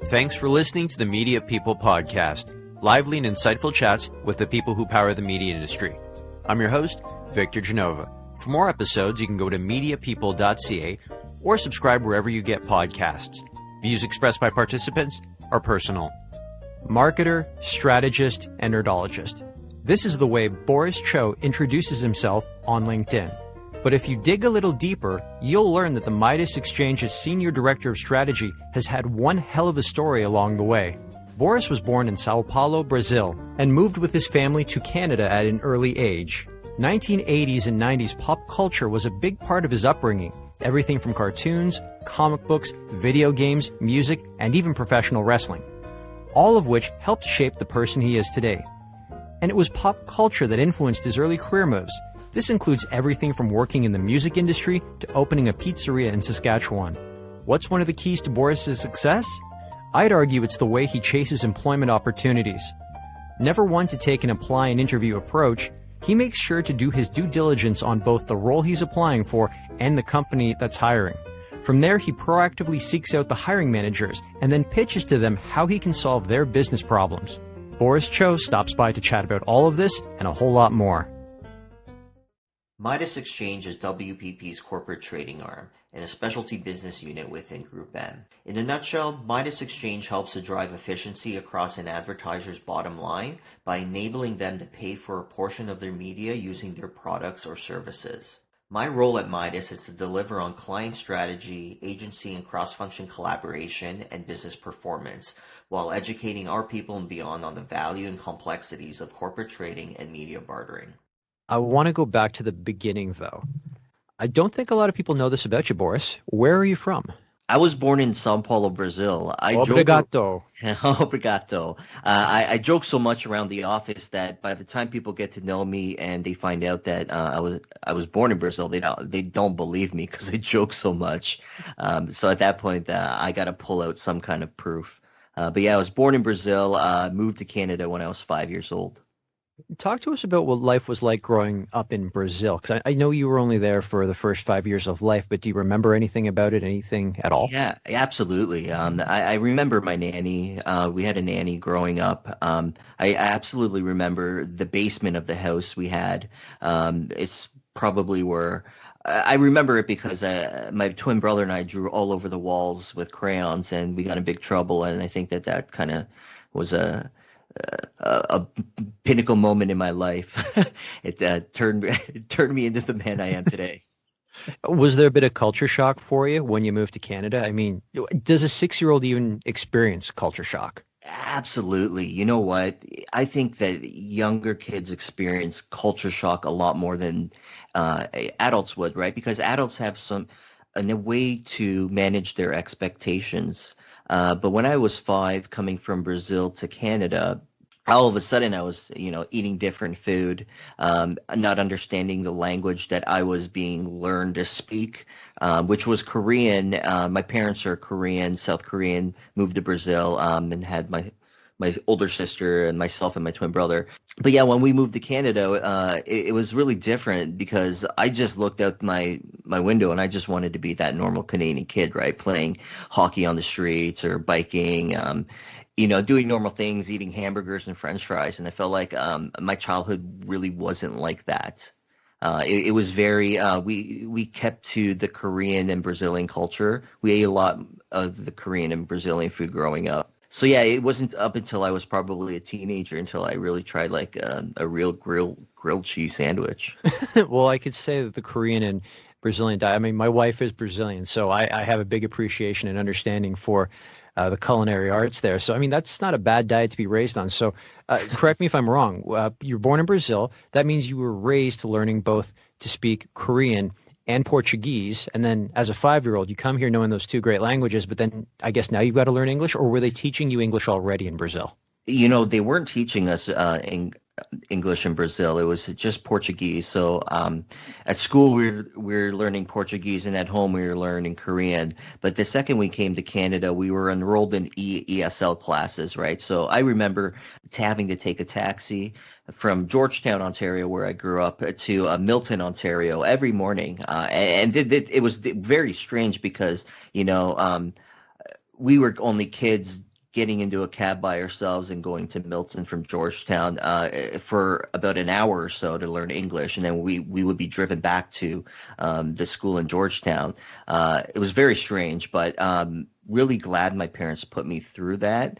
Thanks for listening to the Media People podcast, lively and insightful chats with the people who power the media industry. I'm your host, Victor Genova. For more episodes, you can go to mediapeople.ca or subscribe wherever you get podcasts. Views expressed by participants are personal. Marketer, strategist, and nerdologist. This is the way Boris Cho introduces himself on LinkedIn. But if you dig a little deeper, you'll learn that the Midas Exchange's Senior Director of Strategy has had one hell of a story along the way. Boris was born in Sao Paulo, Brazil, and moved with his family to Canada at an early age. 1980s and 90s pop culture was a big part of his upbringing. Everything from cartoons, comic books, video games, music, and even professional wrestling. All of which helped shape the person he is today. And it was pop culture that influenced his early career moves. This includes everything from working in the music industry to opening a pizzeria in Saskatchewan. What's one of the keys to Boris's success? I'd argue it's the way he chases employment opportunities. Never one to take an apply and interview approach, he makes sure to do his due diligence on both the role he's applying for and the company that's hiring. From there, he proactively seeks out the hiring managers and then pitches to them how he can solve their business problems. Boris Cho stops by to chat about all of this and a whole lot more. Midas Exchange is WPP's corporate trading arm and a specialty business unit within Group M. In a nutshell, Midas Exchange helps to drive efficiency across an advertiser's bottom line by enabling them to pay for a portion of their media using their products or services. My role at Midas is to deliver on client strategy, agency and cross-function collaboration, and business performance, while educating our people and beyond on the value and complexities of corporate trading and media bartering. I want to go back to the beginning, though. I don't think a lot of people know this about you, Boris. Where are you from? I was born in Sao Paulo, Brazil. Obrigado. Obrigado. I joke so much around the office that by the time people get to know me and they find out that I was born in Brazil, they don't believe me because I joke so much. So at that point, I got to pull out some kind of proof. But yeah, I was born in Brazil. Moved to Canada when I was 5 years old. Talk to us about what life was like growing up in Brazil, because I know you were only there for the first 5 years of life, but do you remember anything about it, anything at all? Yeah, absolutely. I remember my nanny. We had a nanny growing up. I absolutely remember the basement of the house we had. It's probably where I remember it because my twin brother and I drew all over the walls with crayons, and we got in big trouble. And I think that kind of was a pinnacle moment in my life. It turned me into the man I am today. Was there a bit of culture shock for you when you moved to Canada? I mean, does a 6-year-old even experience culture shock? Absolutely. You know what? I think that younger kids experience culture shock a lot more than adults would, right? Because adults have a way to manage their expectations. But when I was 5, coming from Brazil to Canada, all of a sudden I was, eating different food, not understanding the language that I was being learned to speak, which was Korean. My parents are Korean, South Korean, moved to Brazil, and had my older sister and myself and my twin brother. But yeah, when we moved to Canada, it was really different because I just looked out my window and I just wanted to be that normal Canadian kid, right? Playing hockey on the streets or biking, doing normal things, eating hamburgers and French fries. And I felt like my childhood really wasn't like that. It was very, we kept to the Korean and Brazilian culture. We ate a lot of the Korean and Brazilian food growing up. So yeah, it wasn't up until I was probably a teenager until I really tried like a real grilled cheese sandwich. Well, I could say that the Korean and Brazilian diet, I mean, my wife is Brazilian, so I have a big appreciation and understanding for the culinary arts there. So, I mean, that's not a bad diet to be raised on. So correct me if I'm wrong. You were born in Brazil. That means you were raised learning both to speak Korean and Portuguese. And then as a 5-year-old, you come here knowing those two great languages, but then I guess now you've got to learn English, or were they teaching you English already in Brazil? They weren't teaching us English in Brazil. It was just Portuguese. So at school we're learning Portuguese, and at home we were learning Korean. But the second we came to Canada, we were enrolled in ESL classes, right? So I remember having to take a taxi from Georgetown, Ontario, where I grew up, to Milton, Ontario, every morning, and it was very strange because we were only kids getting into a cab by ourselves and going to Milton from Georgetown for about an hour or so to learn English, and then we would be driven back to the school in Georgetown. It was very strange, but really glad my parents put me through that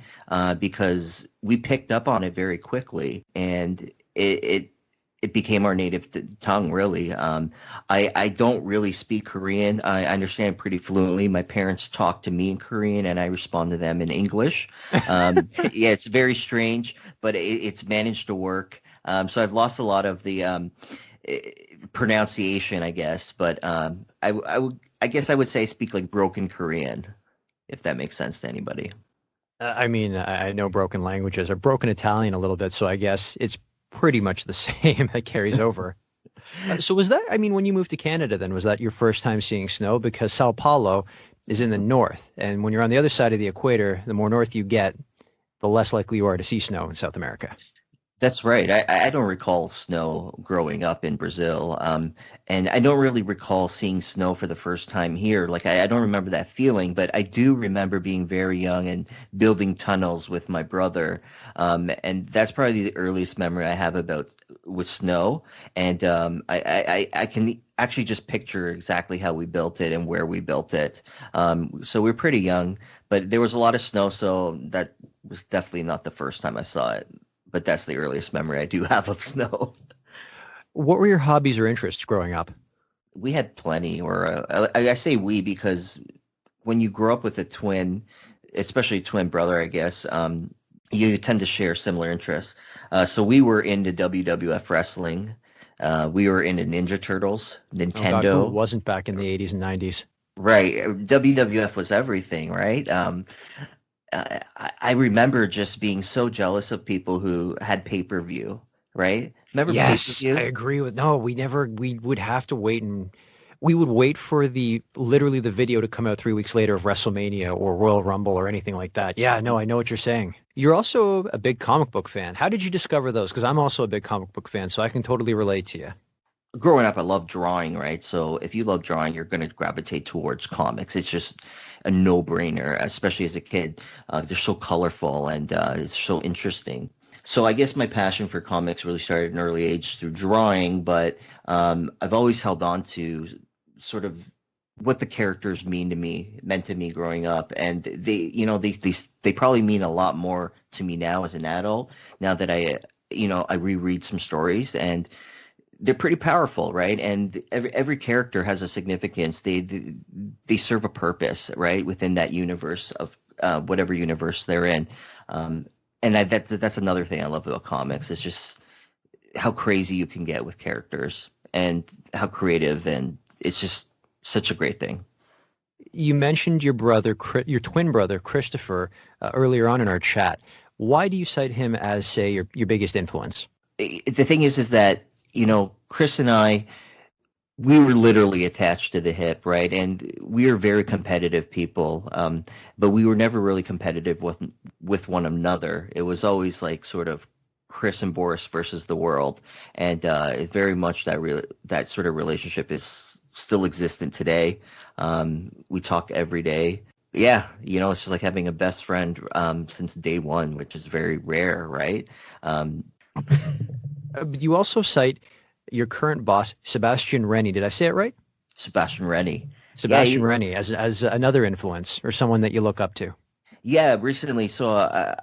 because we picked up on it very quickly, and it became our native tongue, really. I don't really speak Korean. I understand pretty fluently. My parents talk to me in Korean, and I respond to them in English. Yeah, it's very strange, but it's managed to work. So I've lost a lot of the pronunciation, I guess. But I guess I would say I speak like broken Korean, if that makes sense to anybody. I mean, I know broken languages or broken Italian a little bit, so I guess it's pretty much the same that carries over. So was that, I mean, when you moved to Canada, then was that your first time seeing snow? Because Sao Paulo is in the north, and when you're on the other side of the equator, the more north you get, the less likely you are to see snow in South America. That's right. I don't recall snow growing up in Brazil. And I don't really recall seeing snow for the first time here. Like, I don't remember that feeling, but I do remember being very young and building tunnels with my brother. And that's probably the earliest memory I have about with snow. And I can actually just picture exactly how we built it and where we built it. So we're pretty young, but there was a lot of snow, so that was definitely not the first time I saw it. But that's the earliest memory I do have of snow. What were your hobbies or interests growing up? We had plenty, or I say we because when you grow up with a twin, especially a twin brother, I guess, you tend to share similar interests. So we were into WWF wrestling. We were into Ninja Turtles, Oh God, who Nintendo. wasn't back in the 80s and 90s? Right. WWF was everything, right? I remember just being so jealous of people who had pay-per-view, right? Remember Yes, I pay-per-view? agree with, no, we would have to wait, and we would wait for literally the video to come out 3 weeks later of WrestleMania or Royal Rumble or anything like that. Yeah, no, I know what you're saying. You're also a big comic book fan. How did you discover those? Because I'm also a big comic book fan, so I can totally relate to you. Growing up, I love drawing, right? So if you love drawing, you're going to gravitate towards comics. It's just a no-brainer, especially as a kid. They're so colorful and it's so interesting. So I guess my passion for comics really started at an early age through drawing, but I've always held on to sort of what the characters meant to me growing up, and they probably mean a lot more to me now as an adult. Now that I reread some stories, and they're pretty powerful, right? And every character has a significance. They serve a purpose, right, within that universe of whatever universe they're in. And that's another thing I love about comics. It's just how crazy you can get with characters and how creative, and it's just such a great thing. You mentioned your twin brother, Christopher, earlier on in our chat. Why do you cite him as, say, your biggest influence? The thing is that Chris and I, we were literally attached to the hip, right? And we are very competitive people, but we were never really competitive with one another. It was always like sort of Chris and Boris versus the world, and very much that sort of relationship is still existent today. We talk every day. Yeah, it's just like having a best friend since day one, which is very rare, right? You also cite your current boss, Sebastian Rennie. Did I say it right? Sebastian Rennie. Yeah, Sebastian Rennie as another influence or someone that you look up to. yeah. Recently, so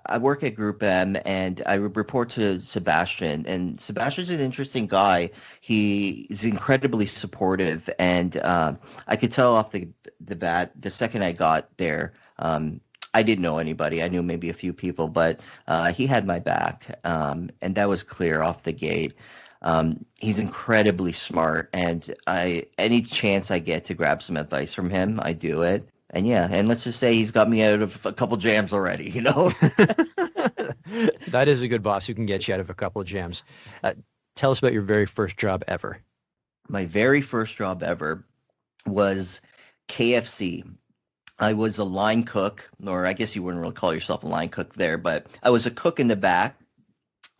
I work at Group M, and I report to Sebastian. And Sebastian's an interesting guy. He is incredibly supportive, and I could tell off the bat the second I got there. I didn't know anybody. I knew maybe a few people, but he had my back, and that was clear off the gate. He's incredibly smart, and any chance I get to grab some advice from him, I do it. And yeah, and let's just say he's got me out of a couple jams already, That is a good boss who can get you out of a couple of jams. Tell us about your very first job ever. My very first job ever was KFC. I was a line cook, or I guess you wouldn't really call yourself a line cook there, but I was a cook in the back,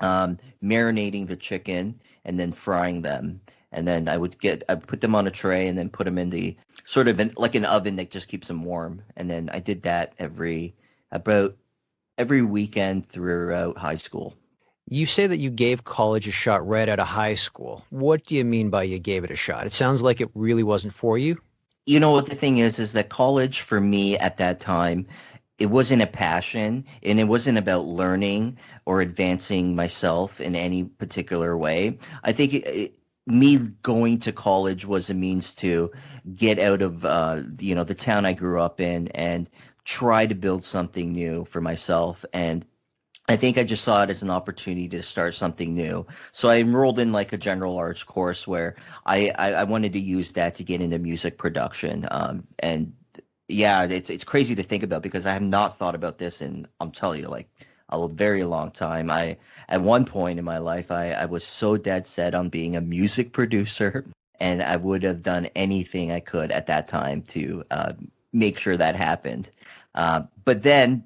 marinating the chicken and then frying them. And then I'd put them on a tray and then put them in the like an oven that just keeps them warm. And then I did that about every weekend throughout high school. You say that you gave college a shot right out of high school. What do you mean by you gave it a shot? It sounds like it really wasn't for you. You know what the thing is that college for me at that time, it wasn't a passion and it wasn't about learning or advancing myself in any particular way. I think me going to college was a means to get out of the town I grew up in and try to build something new for myself. And I think I just saw it as an opportunity to start something new. So I enrolled in like a general arts course where I wanted to use that to get into music production. And yeah, it's crazy to think about because I have not thought about this in, I'm telling you, like a very long time. At one point in my life, I was so dead set on being a music producer, and I would have done anything I could at that time to make sure that happened. But then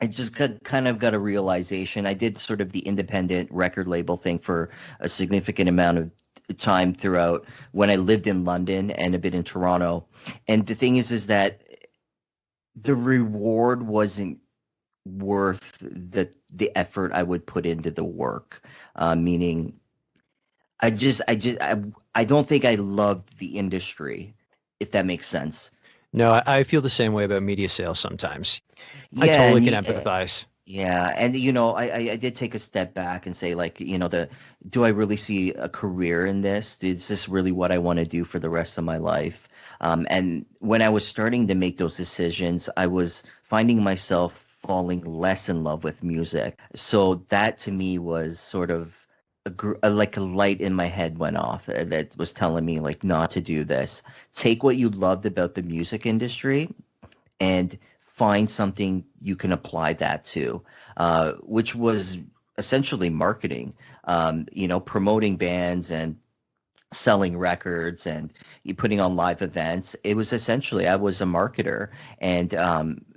I just kind of got a realization. I did sort of the independent record label thing for a significant amount of time throughout when I lived in London and a bit in Toronto. And the thing is that the reward wasn't worth the effort I would put into the work. Meaning, I don't think I loved the industry, if that makes sense. No, I feel the same way about media sales sometimes. I Yeah, totally and can empathize. yeah, and I did take a step back and say like, do I really see a career in this? Is this really what I want to do for the rest of my life? And when I was starting to make those decisions, I was finding myself falling less in love with music. So that to me was sort of like a light in my head went off that was telling me like not to do this. Take what you loved about the music industry and find something you can apply that to, which was essentially marketing, promoting bands and selling records and you putting on live events. It was essentially, I was a marketer. And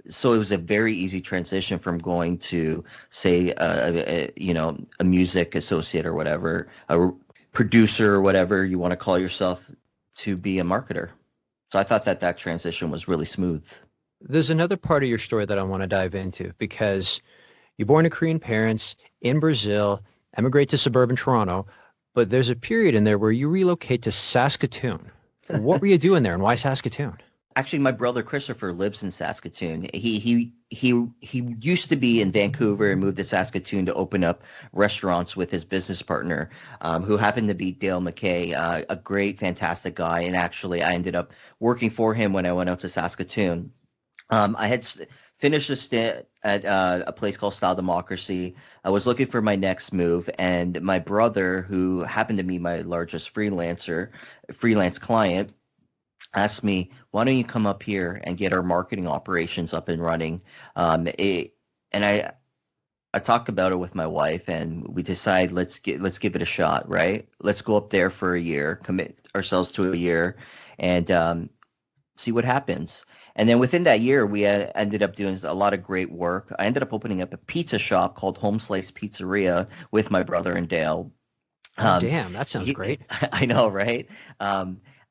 so it was a very easy transition from going to, say, a music associate or whatever, a producer or whatever you want to call yourself, to be a marketer. So I thought that transition was really smooth. There's another part of your story that I want to dive into because you're born to Korean parents in Brazil, emigrate to suburban Toronto, but there's a period in there where you relocate to Saskatoon. What were you doing there and why Saskatoon? Actually, my brother Christopher lives in Saskatoon. He used to be in Vancouver and moved to Saskatoon to open up restaurants with his business partner, who happened to be Dale McKay, a great, fantastic guy. And actually, I ended up working for him when I went out to Saskatoon. I had finished a stint at a place called Style Democracy. I was looking for my next move, and my brother, who happened to be my largest freelance client, asked me, "Why don't you come up here and get our marketing operations up and running?" And I talked about it with my wife, and we decided let's give it a shot, right? Let's go up there for a year, commit ourselves to a year, and see what happens. And then within that year, we ended up doing a lot of great work. I ended up opening up a pizza shop called Home Slice Pizzeria with my brother and Dale. Oh, Um, damn, that sounds great. I know, right?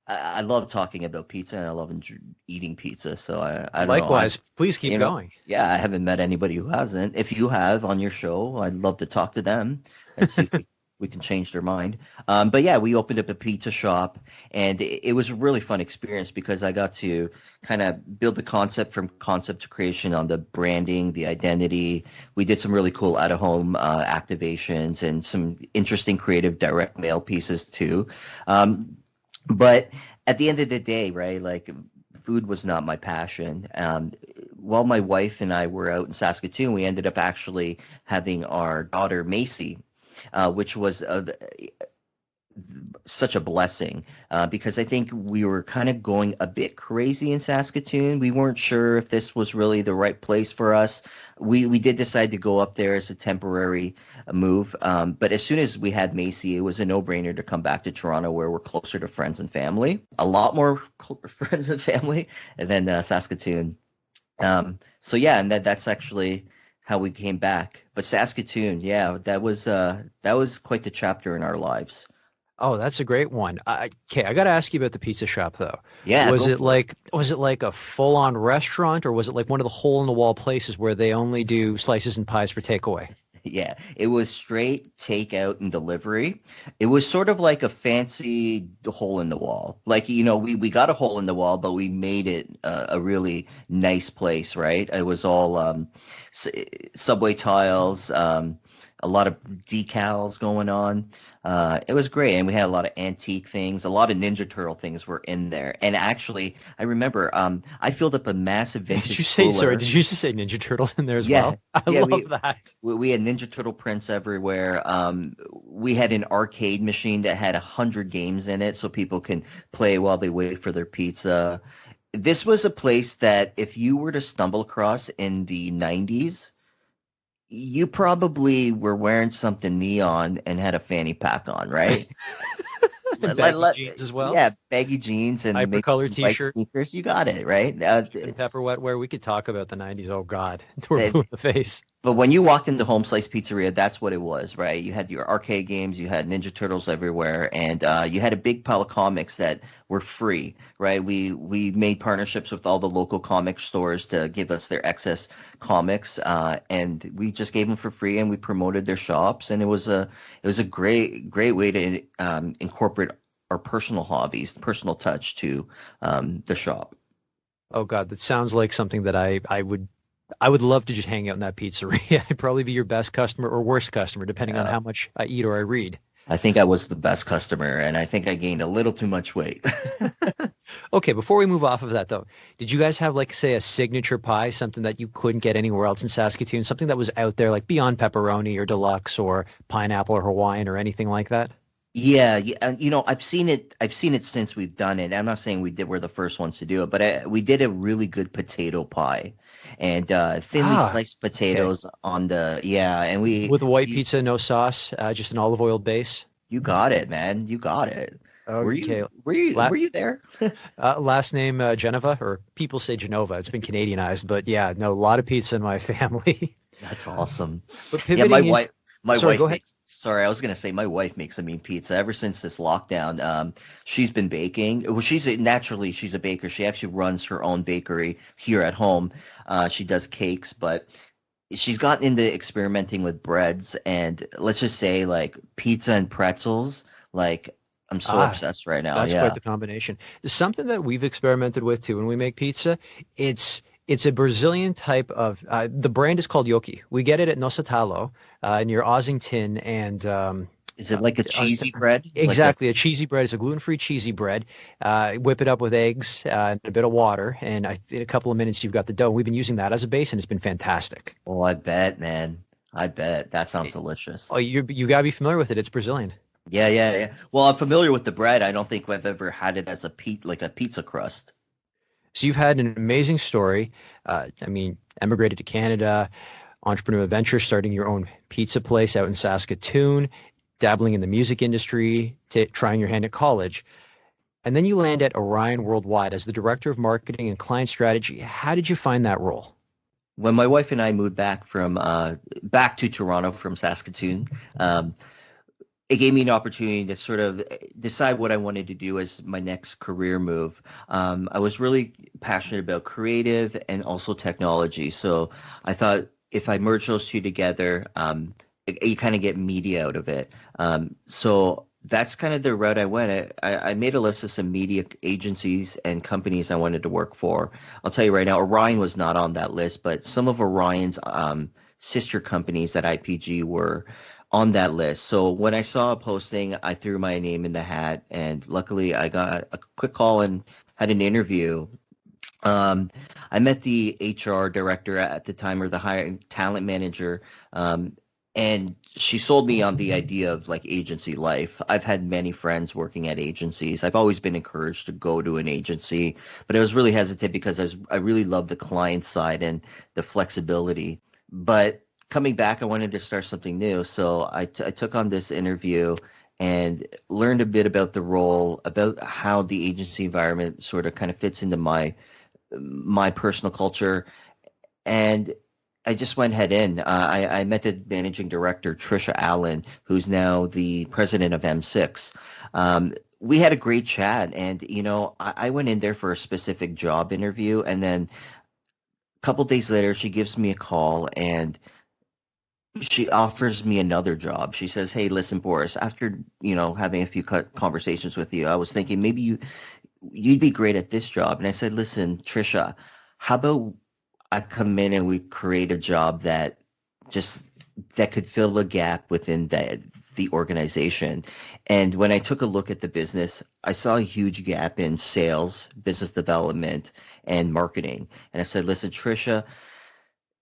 I love talking about pizza and I love eating pizza. So I don't know. Likewise, please keep going. Yeah, I haven't met anybody who hasn't. If you have on your show, I'd love to talk to them and see if we can change their mind. But yeah, we opened up a pizza shop, and it was a really fun experience because I got to kind of build the concept from concept to creation on the branding, the identity. We did some really cool out-of-home activations and some interesting creative direct mail pieces too. But at the end of the day, right, like food was not my passion. While my wife and I were out in Saskatoon, we ended up actually having our daughter Macy, which was such a blessing because I think we were kind of going a bit crazy in Saskatoon. We weren't sure if this was really the right place for us. We did decide to go up there as a temporary move, but as soon as we had Macy, it was a no-brainer to come back to Toronto, where we're closer to friends and family, a lot more friends and family, than Saskatoon. So yeah, and that's actually how we came back. But Saskatoon, yeah, that was quite the chapter in our lives. Oh, that's a great one. Okay, I got to ask you about the pizza shop though. Yeah, go for it. Was it like a full-on restaurant, or was it like one of the hole-in-the-wall places where they only do slices and pies for takeaway? Yeah, it was straight takeout and delivery. It was sort of like a fancy hole in the wall. Like, we got a hole in the wall, but we made it a really nice place, right? It was all s subway tiles, a lot of decals going on. It was great, and we had a lot of antique things. A lot of Ninja Turtle things were in there. And actually, I remember I filled up a massive Did you vintage say, sorry, cooler. did you just say Ninja Turtles in there as Yeah, well? I yeah, love that. we had Ninja Turtle prints everywhere. We had an arcade machine that had 100 games in it, so people can play while they wait for their pizza. This was a place that if you were to stumble across in the 90s, you probably were wearing something neon and had a fanny pack on, right? And Let- baggy let- jeans as well. yeah, baggy jeans and maybe Hypercolor some white t-shirt, sneakers. You got it, right? and pepper wetware. We could talk about the 90s. Oh God, we're Uh, blue in the face. But when you walked into Home Slice Pizzeria, that's what it was, right? You had your arcade games, you had Ninja Turtles everywhere, and you had a big pile of comics that were free, right? We made partnerships with all the local comic stores to give us their excess comics, and we just gave them for free, and we promoted their shops, and it was a great way to incorporate our personal hobbies, personal touch to the shop. Oh God, that sounds like something that I would love to just hang out in that pizzeria. I'd probably be your best customer or worst customer, depending on Uh, how much I eat or I read. I think I was the best customer, and I think I gained a little too much weight. Okay, before we move off of that though, did you guys have like say a signature pie, something that you couldn't get anywhere else in Saskatoon, something that was out there like beyond pepperoni or deluxe or pineapple or Hawaiian or anything like that? Yeah, yeah, and I've seen it. I've seen it since we've done it. I'm not saying we're the first ones to do it, but we did a really good potato pie, and thinly Ah, sliced okay. potatoes on the yeah, and With a white you pizza, no sauce, just an olive oil base. you got it, man. You got it. Were you Okay. were you La were you there? Last name Geneva, or people say Genova. It's been Canadianized, but yeah, no, a lot of pizza in my family. That's awesome. But Yeah, my pivoting into, wife my sorry, go wife ahead. makes sorry, I was gonna say my wife makes a mean pizza ever since this lockdown. She's been baking. Well, naturally she's a baker. She actually runs her own bakery here at home. She does cakes, but she's gotten into experimenting with breads and let's just say like pizza and pretzels. Like I'm so Ah, obsessed right now. that's quite Yeah. the combination. Something that we've experimented with too when we make pizza, it's a Brazilian type of the brand is called Yoki. We get it at Nosatalo near Ossington and Is it like a uh, cheesy bread? Like a exactly a cheesy bread. It's a gluten-free cheesy bread. Whip it up with eggs and a bit of water, and in a couple of minutes you've got the dough. We've been using that as a base, and it's been fantastic. Oh, I bet, man. I bet. That sounds delicious. Oh, you gotta be familiar with it. It's Brazilian. Yeah, yeah, yeah. Well, I'm familiar with the bread. I don't think I've ever had it as like a pizza crust. So you've had an amazing story. I mean, emigrated to Canada, entrepreneur adventure, starting your own pizza place out in Saskatoon, dabbling in the music industry, trying your hand at college. And then you land at Orion Worldwide as the director of marketing and client strategy. How did you find that role? When my wife and I moved back to Toronto from Saskatoon, um, it gave me an opportunity to sort of decide what I wanted to do as my next career move. I was really passionate about creative and also technology. So I thought if I merge those two together, you kind of get media out of it. So that's kind of the route I went. I made a list of some media agencies and companies I wanted to work for. I'll tell you right now, Orion was not on that list, but some of Orion's sister companies at IPG were on that list. So when I saw a posting, I threw my name in the hat, and luckily I got a quick call and had an interview. Um, I met the HR director at the time, or the hiring talent manager, and she sold me on the idea of like agency life. I've had many friends working at agencies. I've always been encouraged to go to an agency, but I was really hesitant because I really love the client side and the flexibility. But coming back, I wanted to start something new. So I took on this interview and learned a bit about the role, about how the agency environment sort of kind of fits into my personal culture. And I just went head in. I met the managing director, Trisha Allen, who's now the president of M6. We had a great chat, and I went in there for a specific job interview, and then a couple days later, she gives me a call and she offers me another job. She says, "Hey, listen, Boris, after having a few conversations with you, I was thinking maybe you'd be great at this job." And I said, "Listen, Trisha, how about I come in and we create a job just that could fill the gap within the organization." And when I took a look at the business, I saw a huge gap in sales, business development, and marketing. And I said, "Listen, Trisha,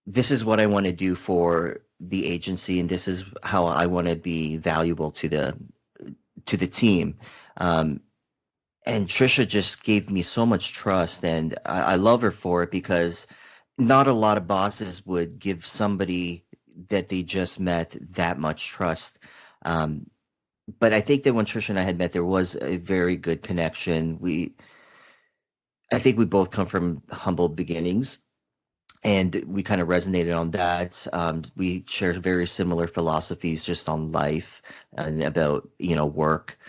this is what I want to do for the agency, and this is how I want to be valuable to the team." And Trisha just gave me so much trust, and I love her for it because not a lot of bosses would give somebody that they just met that much trust. But I think that when Trisha and I had met, there was a very good connection. I think we both come from humble beginnings, and we kind of resonated on that. We share very similar philosophies just on life and about work.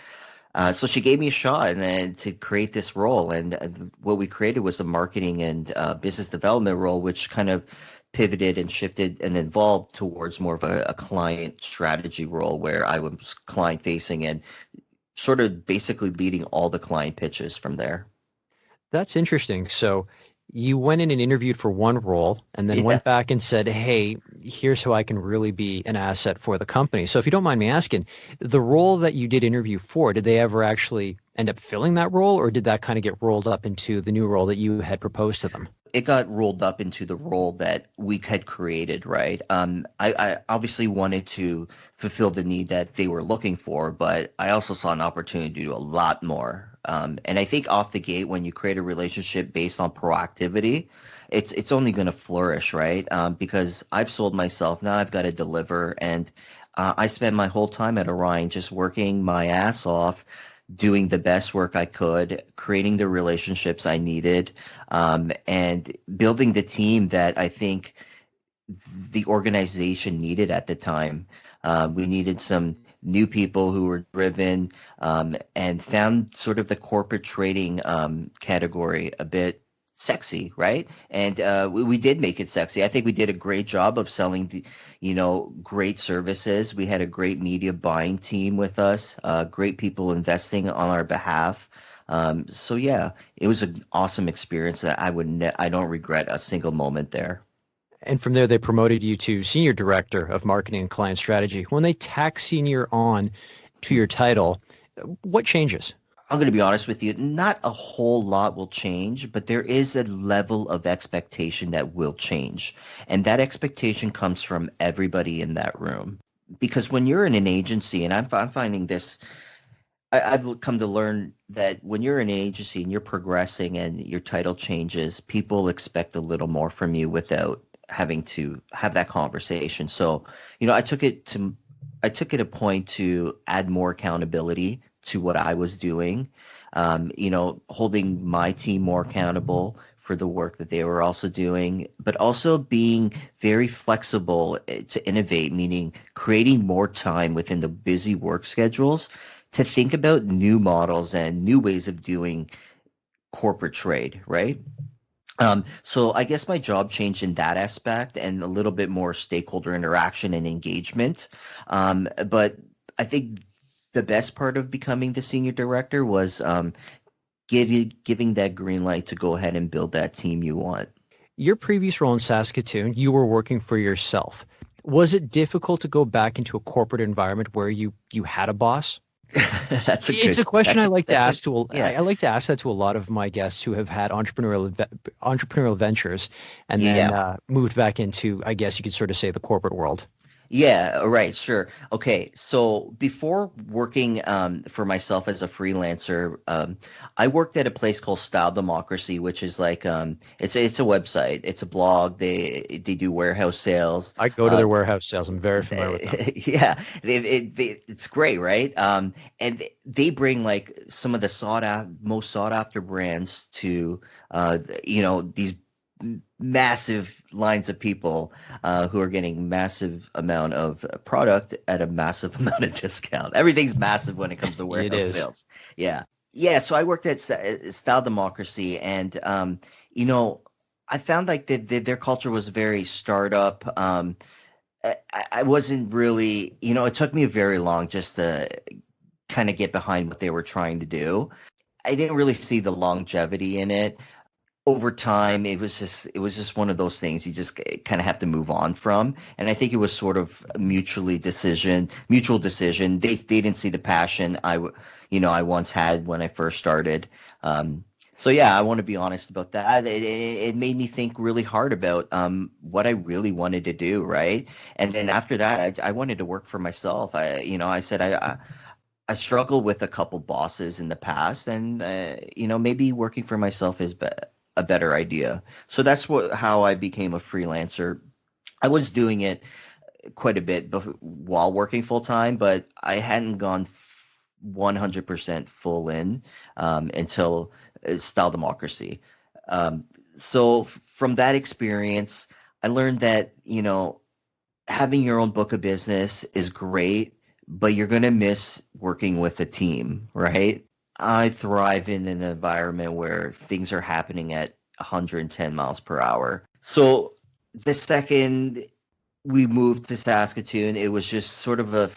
So she gave me a shot and then to create this role. And what we created was a marketing and business development role, which kind of pivoted and shifted and evolved towards more of a client strategy role where I was client facing and sort of basically leading all the client pitches from there. That's interesting. So you went in and interviewed for one role and then Yeah. went back and said, hey, here's how I can really be an asset for the company. So if you don't mind me asking, the role that you did interview for, did they ever actually end up filling that role, or did that kind of get rolled up into the new role that you had proposed to them? It got rolled up into the role that we had created, right? I obviously wanted to fulfill the need that they were looking for, but I also saw an opportunity to do a lot more. And I think off the gate, when you create a relationship based on proactivity, it's only going to flourish, right? Because I've sold myself, now I've got to deliver, and I spent my whole time at Orion just working my ass off, doing the best work I could, creating the relationships I needed, and building the team that I think the organization needed at the time. We needed some new people who were driven, and found sort of the corporate trading category a bit sexy, right? And we did make it sexy. I think we did a great job of selling great services. We had a great media buying team with us, great people investing on our behalf. So yeah, it was an awesome experience that I don't regret a single moment there. And from there, they promoted you to senior director of marketing and client strategy. When they tack senior on to your title, what changes? I'm going to be honest with you, not a whole lot will change, but there is a level of expectation that will change. And that expectation comes from everybody in that room. Because when you're in an agency, and I'm finding this, I've come to learn that when you're in an agency and you're progressing and your title changes, people expect a little more from you without having to have that conversation. So, I took it a point to add more accountability to what I was doing, holding my team more accountable for the work that they were also doing, but also being very flexible to innovate, meaning creating more time within the busy work schedules to think about new models and new ways of doing corporate trade, right? So I guess my job changed in that aspect and a little bit more stakeholder interaction and engagement. But I think the best part of becoming the senior director was giving that green light to go ahead and build that team you want. Your previous role in Saskatoon, you were working for yourself. Was it difficult to go back into a corporate environment where you had a boss? It's a question I like to ask I like to ask that to a lot of my guests who have had entrepreneurial ventures and then moved back into, I guess you could sort of say, the corporate world. Yeah, right, sure. Okay, so before working for myself as a freelancer, I worked at a place called Style Democracy, which is like it's a website, it's a blog. They do warehouse sales. I go to their warehouse sales. I'm very familiar with them. Yeah, it's great, right? And they bring like some of the most sought after brands to these massive lines of people who are getting massive amount of product at a massive amount of discount. Everything's massive when it comes to It warehouse is. sales. Yeah. Yeah. So I worked at Style Democracy, and, you know, I found like their culture was very startup. I wasn't really, it took me very long just to kind of get behind what they were trying to do. I didn't really see the longevity in it. Over time, it was just one of those things you just kind of have to move on from. And I think it was sort of a mutual decision. They didn't see the passion I once had when I first started. So yeah, I want to be honest about that. It made me think really hard about what I really wanted to do, right? And then after that, I wanted to work for myself. I said I struggled with a couple bosses in the past, and maybe working for myself is a better idea. So that's how I became a freelancer. I was doing it quite a bit while working full time, but I hadn't gone 100% full in until Style Democracy. So from that experience, I learned that having your own book of business is great, but you're going to miss working with a team, right? I thrive in an environment where things are happening at 110 miles per hour. So the second we moved to Saskatoon, it was just sort of a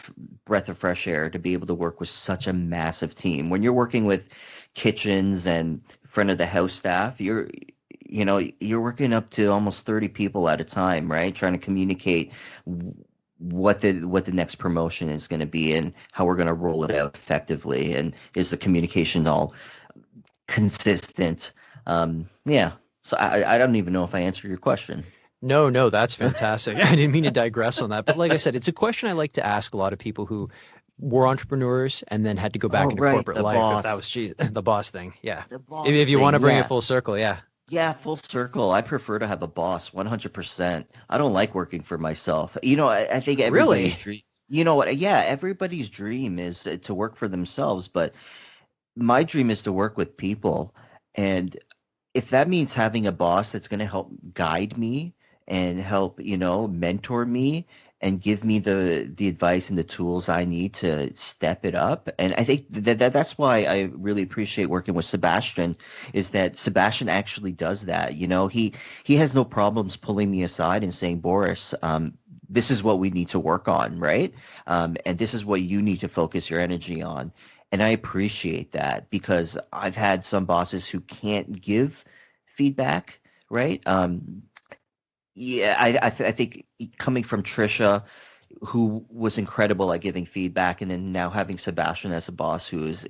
breath of fresh air to be able to work with such a massive team. When you're working with kitchens and front of the house staff, you're working up to almost 30 people at a time, right? Trying to communicate what the next promotion is going to be and how we're going to roll it out effectively, and is the communication all consistent. Yeah. So I don't even know if I answered your question. No, that's fantastic. I didn't mean to digress on that, but like I said, it's a question I like to ask a lot of people who were entrepreneurs and then had to go back Oh, into right, corporate the life. If that boss. was the boss thing, yeah. The If boss you want to thing, bring it yeah. full circle, yeah. Yeah, full circle. I prefer to have a boss, 100%. I don't like working for myself. I think Really? everybody's dream. You know what? Yeah, everybody's dream is to work for themselves, but my dream is to work with people. And if that means having a boss that's going to help guide me and help, mentor me and give me the advice and the tools I need to step it up. And I think that's why I really appreciate working with Sebastian, is that Sebastian actually does that. He has no problems pulling me aside and saying, Boris, this is what we need to work on, right? And this is what you need to focus your energy on. And I appreciate that, because I've had some bosses who can't give feedback, right? Yeah, I think coming from Trisha, who was incredible at giving feedback, and then now having Sebastian as a boss who is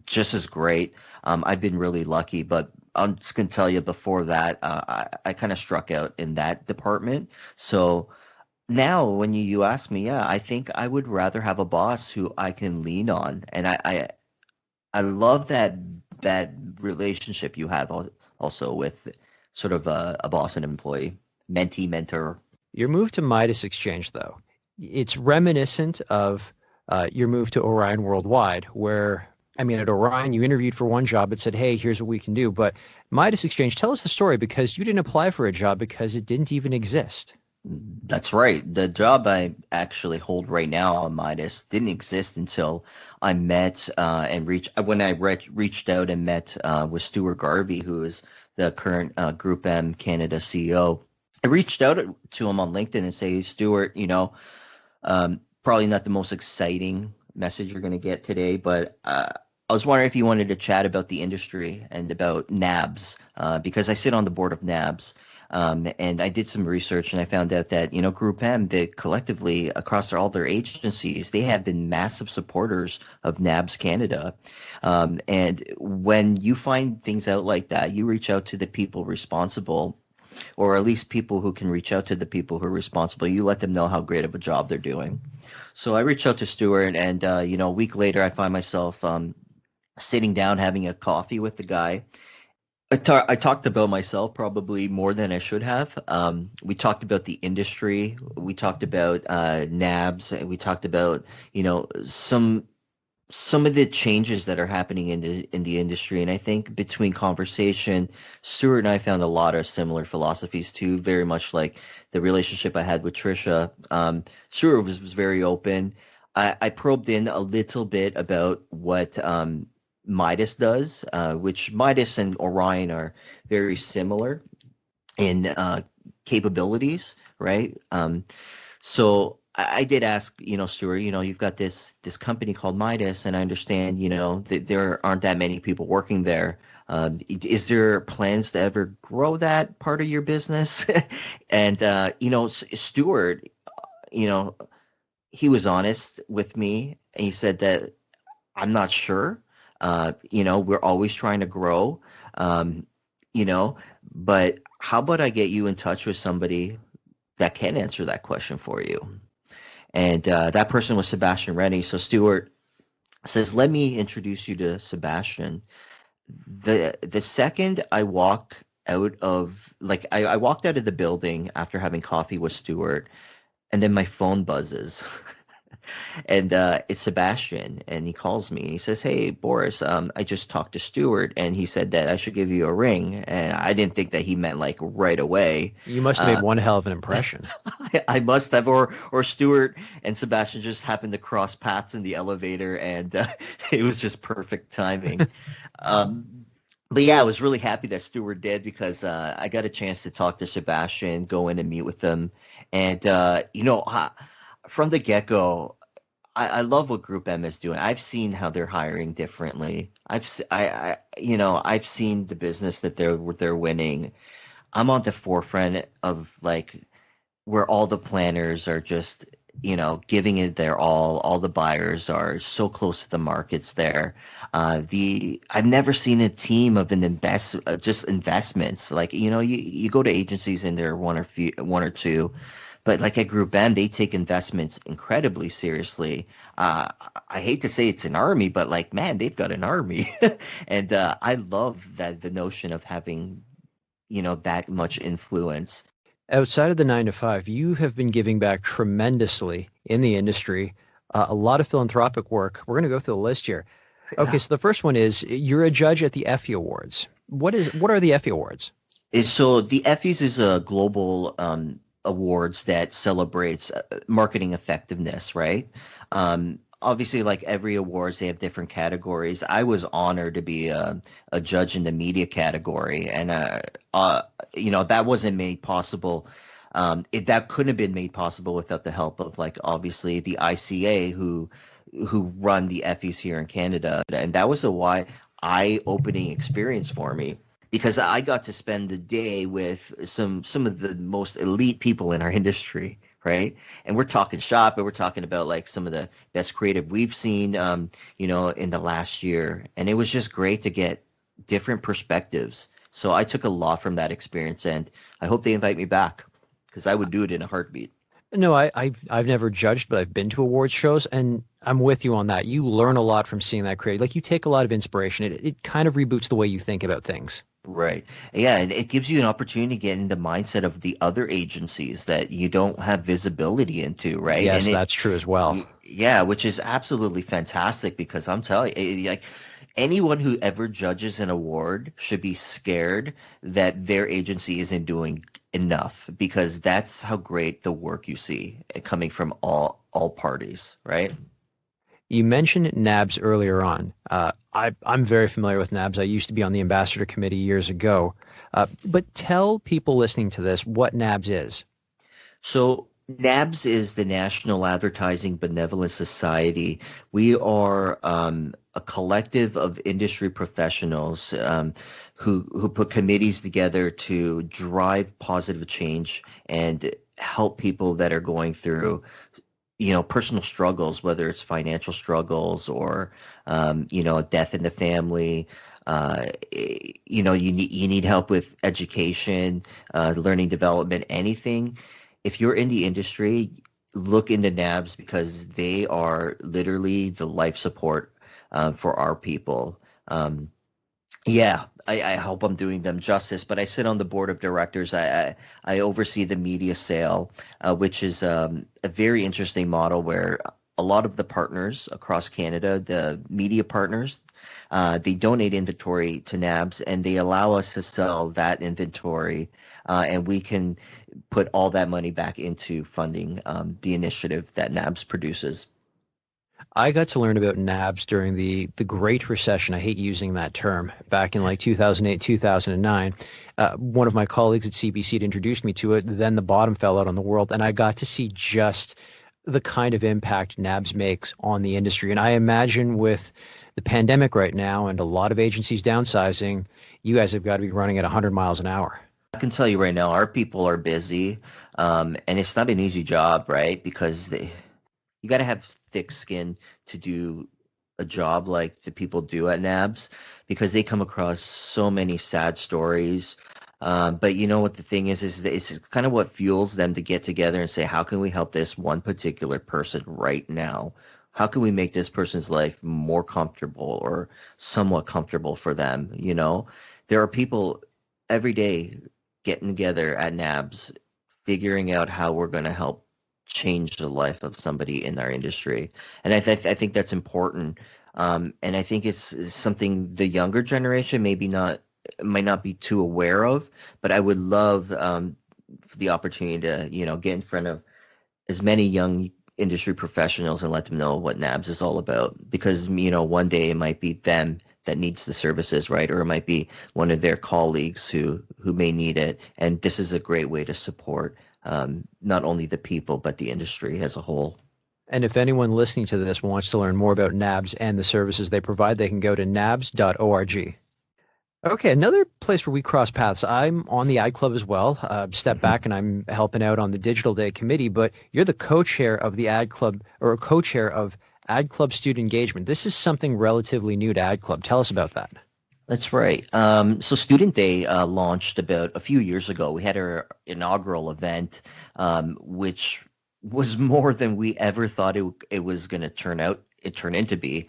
just as great. I've been really lucky, but I'm just gonna tell you, before that, I kind of struck out in that department. So now, when you ask me, yeah, I think I would rather have a boss who I can lean on, and I love that relationship you have also with sort of a boss and employee, mentee, mentor. Your move to Midas Exchange, though, it's reminiscent of your move to Orion Worldwide, where, I mean, at Orion, you interviewed for one job. It said, hey, here's what we can do. But Midas Exchange, tell us the story, because you didn't apply for a job because it didn't even exist. That's right. The job I actually hold right now on Midas didn't exist until I met and reached when I reached out and met with Stuart Garvey, who is the current Group M Canada CEO. I reached out to him on LinkedIn and say, hey, Stuart, probably not the most exciting message you're going to get today, but I was wondering if you wanted to chat about the industry and about NABs, because I sit on the board of NABs. And I did some research, and I found out that, Group M, they collectively across all their agencies, they have been massive supporters of NABS Canada. And when you find things out like that, you reach out to the people responsible, or at least people who can reach out to the people who are responsible. You let them know how great of a job they're doing. So I reached out to Stuart, and a week later, I find myself sitting down having a coffee with the guy. I talked about myself probably more than I should have. We talked about the industry. We talked about NABs. And we talked about, some some of the changes that are happening in the industry. And I think between conversation, Stuart and I found a lot of similar philosophies too, very much like the relationship I had with Trisha. Stuart was very open. I probed in a little bit about what Midas does, which Midas and Orion are very similar in capabilities, right? So I did ask, Stuart, you've got this company called Midas, and I understand, that there aren't that many people working there. Is there plans to ever grow that part of your business? And Stuart, you know, he was honest with me, and he said that I'm not sure. We're always trying to grow, um, you know, but how about I get you in touch with somebody that can answer that question for you? And that person was Sebastian Rennie. So Stuart says, "Let me introduce you to Sebastian." The second I walk out of I walked out of the building after having coffee with Stuart, and then my phone buzzes. And it's Sebastian, and he calls me. He says, "Hey, Boris, I just talked to Stuart, and he said that I should give you a ring." And I didn't think that he meant like right away. You must have made one hell of an impression. I must have, or Stuart and Sebastian just happened to cross paths in the elevator, and it was just perfect timing. Um, but yeah, I was really happy that Stuart did because I got a chance to talk to Sebastian, go in and meet with them, and from the get-go, I love what Group M is doing. I've seen how they're hiring differently. I've seen the business that they're winning. I'm on the forefront of like where all the planners are just, giving it their all. All the buyers are so close to the markets there. I've never seen a team of just investments. Like, you go to agencies and there are one or two, but like at Group M, they take investments incredibly seriously. I hate to say it's an army, but like, man, they've got an army. And I love the notion of having, that much influence. Outside of the 9 to 5, you have been giving back tremendously in the industry, a lot of philanthropic work. We're going to go through the list here. Okay, so the first one is you're a judge at the Effie Awards. What are the Effie Awards? So the Effies is a global awards that celebrates marketing effectiveness, right? Obviously, like every awards, they have different categories. I was honored to be a judge in the media category, and that wasn't made possible. That couldn't have been made possible without the help of like obviously the ICA who run the Effies here in Canada, and that was a eye-opening experience for me because I got to spend the day with some of the most elite people in our industry, right? And we're talking shop, and we're talking about like some of the best creative we've seen, in the last year, and it was just great to get different perspectives. So I took a lot from that experience, and I hope they invite me back because I would do it in a heartbeat. No, I've never judged, but I've been to awards shows, and I'm with you on that. You learn a lot from seeing that creative. Like you take a lot of inspiration. It kind of reboots the way you think about things. Right. Yeah, and it gives you an opportunity to get in the mindset of the other agencies that you don't have visibility into, right? Yes, And that's true as well. yeah, which is absolutely fantastic because I'm telling you, like anyone who ever judges an award should be scared that their agency isn't doing enough because that's how great the work you see coming from all parties, right? You mentioned NABS earlier on. I'm very familiar with NABS. I used to be on the ambassador committee years ago. But tell people listening to this what NABS is. So NABS is the National Advertising Benevolent Society. We are a collective of industry professionals who put committees together to drive positive change and help people that are going through personal struggles, whether it's financial struggles or death in the family. You need help with education, learning development, anything. If you're in the industry, look into NABS because they are literally the life support for our people. Yeah, I hope I'm doing them justice, but I sit on the board of directors. I oversee the media sale, which is a very interesting model where a lot of the partners across Canada, the media partners, they donate inventory to NABS, and they allow us to sell that inventory, and we can put all that money back into funding the initiative that NABS produces. I got to learn about NABS during the Great Recession. I hate using that term. Back in like 2008, 2009, one of my colleagues at CBC had introduced me to it. Then the bottom fell out on the world, and I got to see just the kind of impact NABS makes on the industry. And I imagine with the pandemic right now and a lot of agencies downsizing, you guys have got to be running at 100 miles an hour. I can tell you right now, our people are busy, and it's not an easy job, right? Because you got to have thick skin to do a job like the people do at NABS, because they come across so many sad stories. But you know what the thing is that it's kind of what fuels them to get together and say, how can we help this one particular person right now? How can we make this person's life more comfortable or somewhat comfortable for them? You know, there are people every day getting together at NABS, figuring out how we're going to help change the life of somebody in our industry. And I think that's important. And I think it's something the younger generation might not be too aware of, but I would love the opportunity to, get in front of as many young industry professionals and let them know what NABS is all about. Because, one day it might be them that needs the services, right? Or it might be one of their colleagues who may need it. And this is a great way to support not only the people, but the industry as a whole. And if anyone listening to this wants to learn more about NABS and the services they provide, they can go to nabs.org. Okay, another place where we cross paths. I'm on the Ad Club as well. Step back and I'm helping out on the Digital Day Committee, but you're the co-chair of the Ad Club, or co-chair of Ad Club Student Engagement. This is something relatively new to Ad Club. Tell us about that. That's right. So Student Day launched about a few years ago. We had our inaugural event, which was more than we ever thought it was going to turn into be.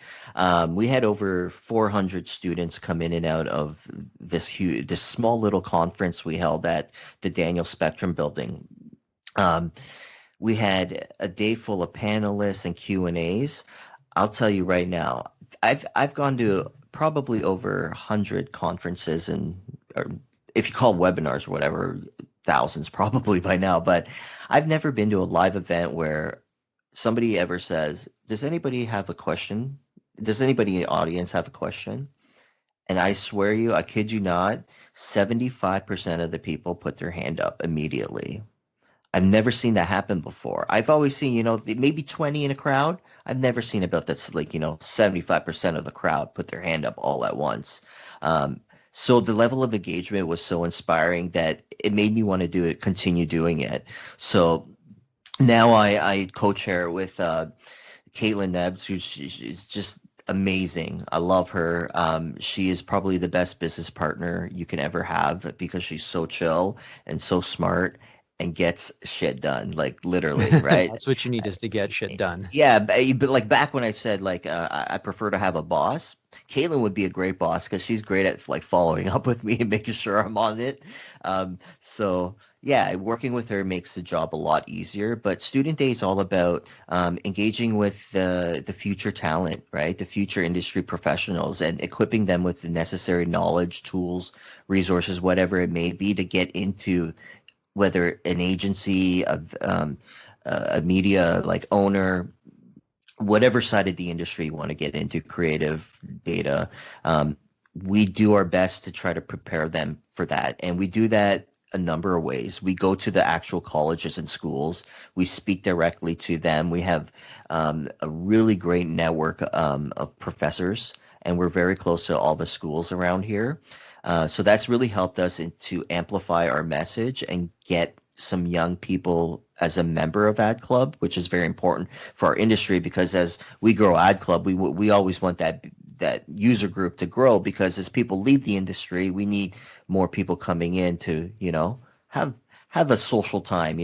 We had over 400 students come in and out of this small little conference we held at the Daniel Spectrum building. We had a day full of panelists and Q&As. I'll tell you right now, I've gone to probably over 100 conferences, or if you call webinars or whatever, thousands probably by now, but I've never been to a live event where somebody ever says, does anybody have a question? Does anybody in the audience have a question? And I swear you, I kid you not, 75% of the people put their hand up immediately. I've never seen that happen before. I've always seen, maybe 20 in a crowd. I've never seen about that's 75% of the crowd put their hand up all at once. So the level of engagement was so inspiring that it made me want to continue doing it. So now I co-chair with Caitlin Nebbs, who's just amazing. I love her. She is probably the best business partner you can ever have because she's so chill and so smart and gets shit done, like literally, right? That's what you need, is to get shit done. Yeah, but like back when I said I prefer to have a boss, Caitlin would be a great boss because she's great at like following up with me and making sure I'm on it. So yeah, working with her makes the job a lot easier. But Student Day is all about engaging with the future talent, right? The future industry professionals, and equipping them with the necessary knowledge, tools, resources, whatever it may be, to get into whether an agency, a media like owner, whatever side of the industry you want to get into, creative, data, we do our best to try to prepare them for that. And we do that a number of ways. We go to the actual colleges and schools. We speak directly to them. We have a really great network of professors, and we're very close to all the schools around here. So that's really helped us to amplify our message and get some young people as a member of Ad Club, which is very important for our industry, because as we grow Ad Club, we always want that user group to grow, because as people leave the industry, we need more people coming in to, have a social time,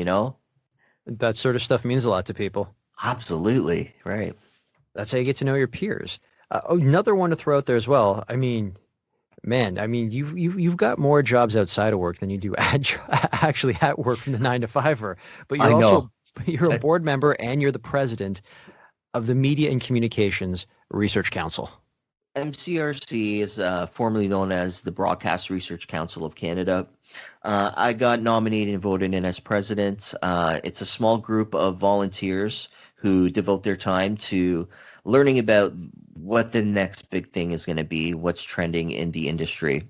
That sort of stuff means a lot to people. Absolutely. Right. That's how you get to know your peers. Another one to throw out there as well. I mean, man, you've got more jobs outside of work than you do actually at work from the 9 to 5er. But you're a board member and you're the president of the Media and Communications Research Council? MCRC is formerly known as the Broadcast Research Council of Canada. I got nominated and voted in as president. It's a small group of volunteers who devote their time to learning about what the next big thing is going to be, what's trending in the industry.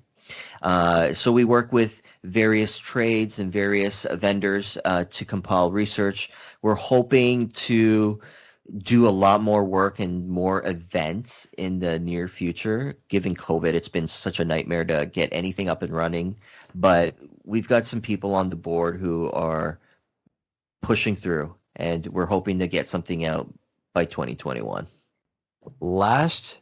So we work with various trades and various vendors to compile research. We're hoping to do a lot more work and more events in the near future. Given COVID, it's been such a nightmare to get anything up and running. But we've got some people on the board who are pushing through, and we're hoping to get something out by 2021. Last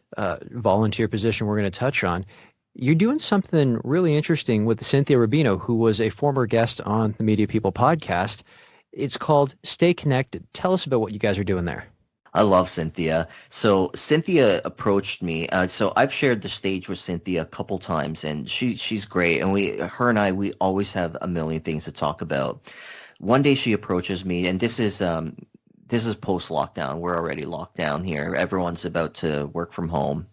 volunteer position we're going to touch on. You're doing something really interesting with Cynthia Rubino, who was a former guest on the Media People podcast. It's called Stay Connected. Tell us about what you guys are doing there. I love Cynthia. So Cynthia approached me. So I've shared the stage with Cynthia a couple times, and she's great. And we always have a million things to talk about. One day she approaches me, and this is post lockdown. We're already locked down here. Everyone's about to work from home.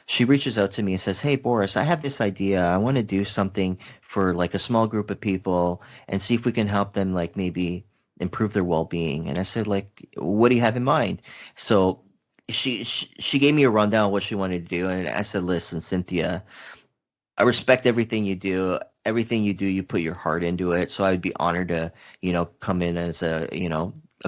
She reaches out to me and says, "Hey, Boris, I have this idea. I want to do something for like a small group of people and see if we can help them like maybe improve their well-being." And I said, like, "What do you have in mind?" So she gave me a rundown of what she wanted to do. And I said, "Listen, Cynthia, I respect everything you do. Everything you do, you put your heart into it. So I would be honored to, come in as a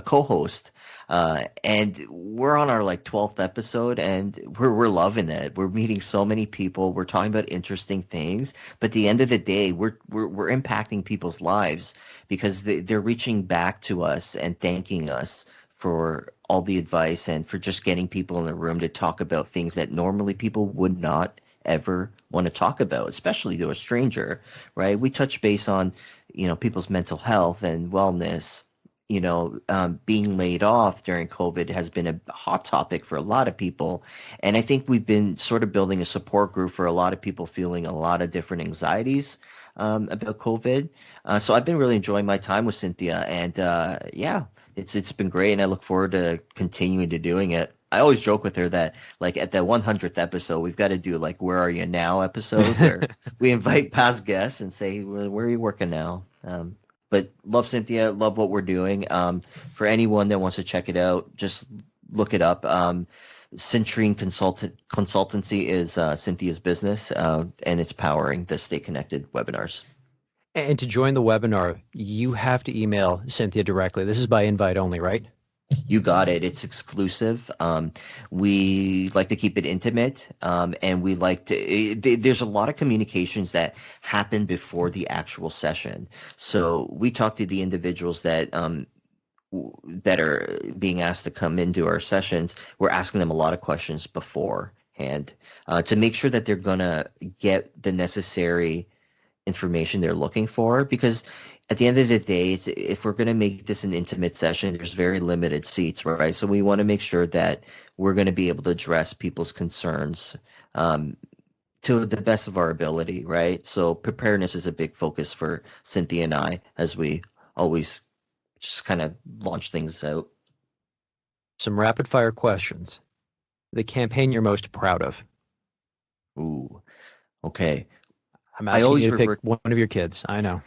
co-host." And we're on our like 12th episode, and we're loving it. We're meeting so many people. We're talking about interesting things, but at the end of the day, we're impacting people's lives because they're reaching back to us and thanking us for all the advice and for just getting people in the room to talk about things that normally people would not ever want to talk about, especially to a stranger, right? We touch base on, people's mental health and wellness. Being laid off during COVID has been a hot topic for a lot of people. And I think we've been sort of building a support group for a lot of people feeling a lot of different anxieties about COVID. So I've been really enjoying my time with Cynthia. And it's been great. And I look forward to continuing to doing it. I always joke with her that like at the 100th episode, we've got to do like, "Where are you now?" episode where we invite past guests and say, "Where are you working now?" But love Cynthia, love what we're doing. For anyone that wants to check it out, just look it up. Centrine Consultancy is Cynthia's business, and it's powering the Stay Connected webinars. And to join the webinar, you have to email Cynthia directly. This is by invite only, right? You got it. It's exclusive. We like to keep it intimate, and we like to. There's a lot of communications that happen before the actual session. So we talk to the individuals that are being asked to come into our sessions. We're asking them a lot of questions beforehand to make sure that they're gonna get the necessary information they're looking for, because at the end of the day, if we're going to make this an intimate session, there's very limited seats, right? So we want to make sure that we're going to be able to address people's concerns to the best of our ability, right? So preparedness is a big focus for Cynthia and I as we always just kind of launch things out. Some rapid fire questions. The campaign you're most proud of? Ooh, okay. I'm asking you to pick one of your kids. I know.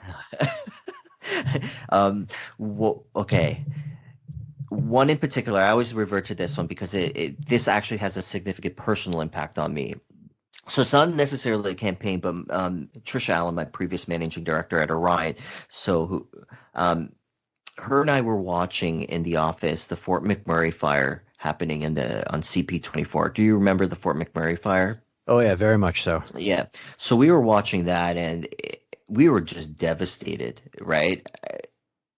Okay. One in particular, I always revert to this one because this actually has a significant personal impact on me. So it's not necessarily a campaign, but Trisha Allen, my previous managing director at Orion, her and I were watching in the office the Fort McMurray fire happening on CP44. Do you remember the Fort McMurray fire? Oh yeah, very much so. Yeah. So we were watching that, and we were just devastated, right?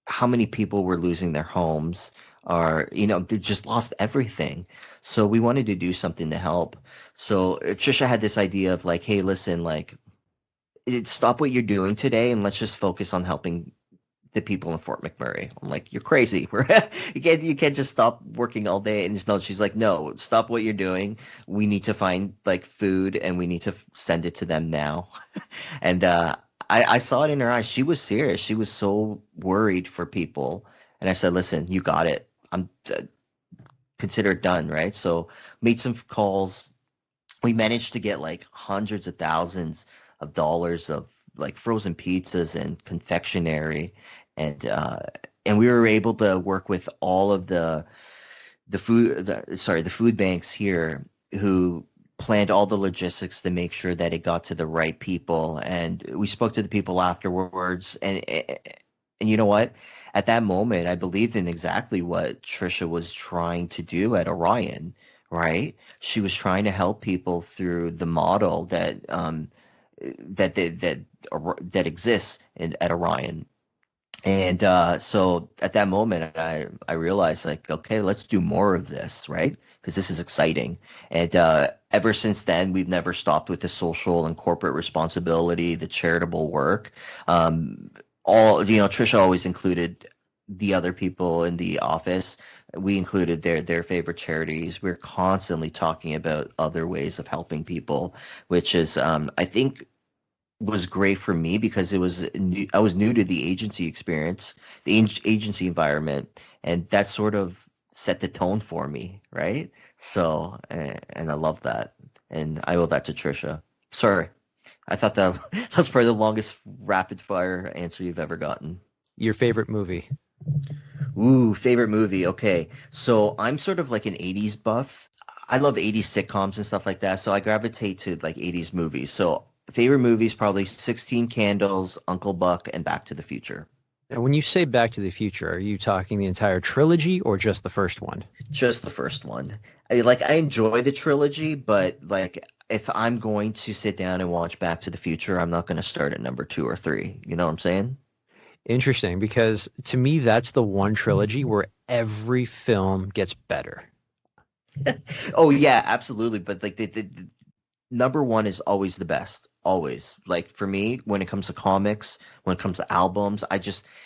How many people were losing their homes, they just lost everything. So we wanted to do something to help. So Trisha had this idea of like, "Hey, listen, like, stop what you're doing today and let's just focus on helping the people in Fort McMurray." I'm like, "You're crazy. You can't just stop working all day." And she's like, "No, stop what you're doing. We need to find like food and we need to send it to them now." And I saw it in her eyes. She was serious. She was so worried for people. And I said, "Listen, you got it. consider it done, right? So made some calls. We managed to get like hundreds of thousands of dollars of like frozen pizzas and confectionery, and we were able to work with all of the food banks here who planned all the logistics to make sure that it got to the right people. And we spoke to the people afterwards, and you know what? At that moment, I believed in exactly what Trisha was trying to do at Orion, right? She was trying to help people through the model that exists at Orion. And so at that moment, I realized like, okay, let's do more of this, right? Because this is exciting. And ever since then, we've never stopped with the social and corporate responsibility, the charitable work. Trisha always included the other people in the office. We included their favorite charities. We're constantly talking about other ways of helping people, which is, I think, was great for me because I was new to the agency experience, the agency environment, and that sort of set the tone for me, right? So, and I love that, and I owe that to Trisha. Sorry, I thought that that's probably the longest rapid fire answer you've ever gotten. Your favorite movie? Ooh, favorite movie. Okay, so I'm sort of like an '80s buff. I love '80s sitcoms and stuff like that, so I gravitate to like '80s movies. So favorite movies probably 16 Candles, Uncle Buck, and Back to the Future. And when you say Back to the Future, are you talking the entire trilogy or just the first one? Just the first one. I enjoy the trilogy, but like if I'm going to sit down and watch Back to the Future, I'm not going to start at number 2 or 3. You know what I'm saying? Interesting, because to me, that's the one trilogy where every film gets better. Oh yeah, absolutely. But like the number one is always the best. Always. Like for me, when it comes to comics, when it comes to albums,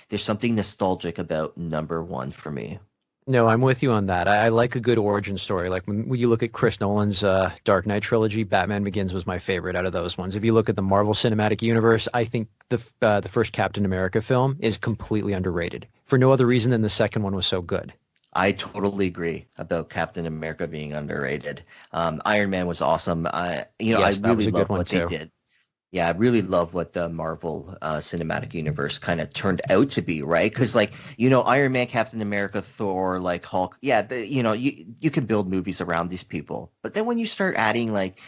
there's something nostalgic about number one for me. No, I'm with you on that. I like a good origin story. Like when you look at Chris Nolan's Dark Knight trilogy, Batman Begins was my favorite out of those ones. If you look at the Marvel Cinematic Universe, I think the first Captain America film is completely underrated for no other reason than the second one was so good. I totally agree about Captain America being underrated. Iron Man was awesome. Yes, I really love what too. they did. Yeah, I really love what the Marvel Cinematic Universe kind of turned out to be, right? Because, like, Iron Man, Captain America, Thor, like Hulk, yeah, you can build movies around these people. But then when you start adding, like,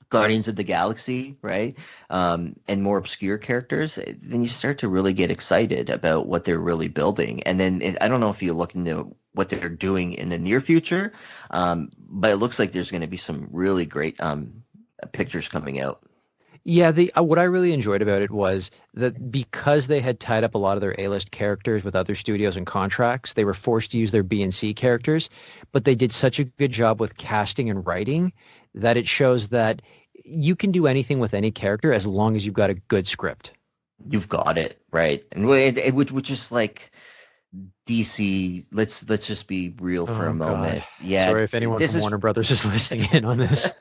Guardians of the Galaxy, right, and more obscure characters, then you start to really get excited about what they're really building. And then I don't know if you look into what they're doing in the near future, but it looks like there's going to be some really great pictures coming out. Yeah, what I really enjoyed about it was that because they had tied up a lot of their A-list characters with other studios and contracts, they were forced to use their B and C characters, but they did such a good job with casting and writing that it shows that you can do anything with any character as long as you've got a good script. You've got it, right? And which is like DC. Let's just be real for a moment. God. Yeah, sorry if anyone from Warner Brothers is listening in on this.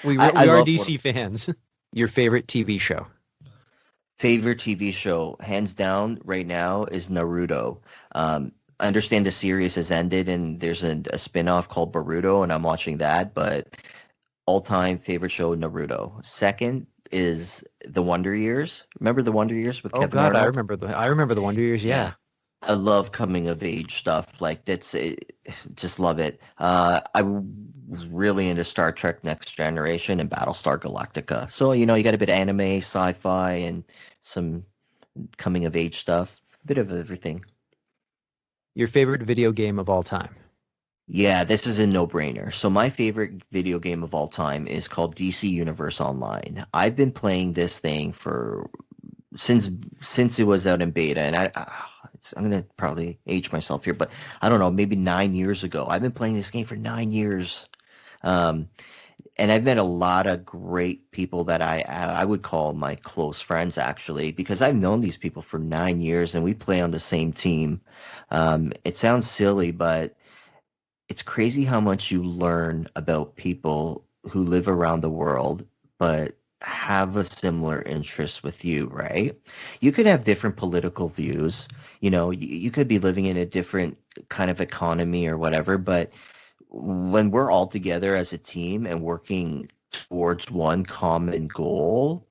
We are DC fans. Your favorite TV show? Favorite TV show, hands down, right now is Naruto. I understand the series has ended and there's a spin-off called Boruto, and I'm watching that. But all-time favorite show, Naruto. Second is The Wonder Years. Remember The Wonder Years with Kevin Arnold? I remember The Wonder Years. Yeah. I love coming of age stuff. Like just love it. I was really into Star Trek Next Generation and Battlestar Galactica. So, you got a bit of anime, sci-fi, and some coming of age stuff. A bit of everything. Your favorite video game of all time? Yeah, this is a no-brainer. So my favorite video game of all time is called DC Universe Online. I've been playing this thing since it was out in beta, and I'm gonna probably age myself here, but I don't know, maybe 9 years ago. I've been playing this game for 9 years, and I've met a lot of great people that I would call my close friends, actually, because I've known these people for 9 years, and we play on the same team. It sounds silly, but it's crazy how much you learn about people who live around the world, but have a similar interest with you, right? You could have different political views. You could be living in a different kind of economy or whatever, but when we're all together as a team and working towards one common goal,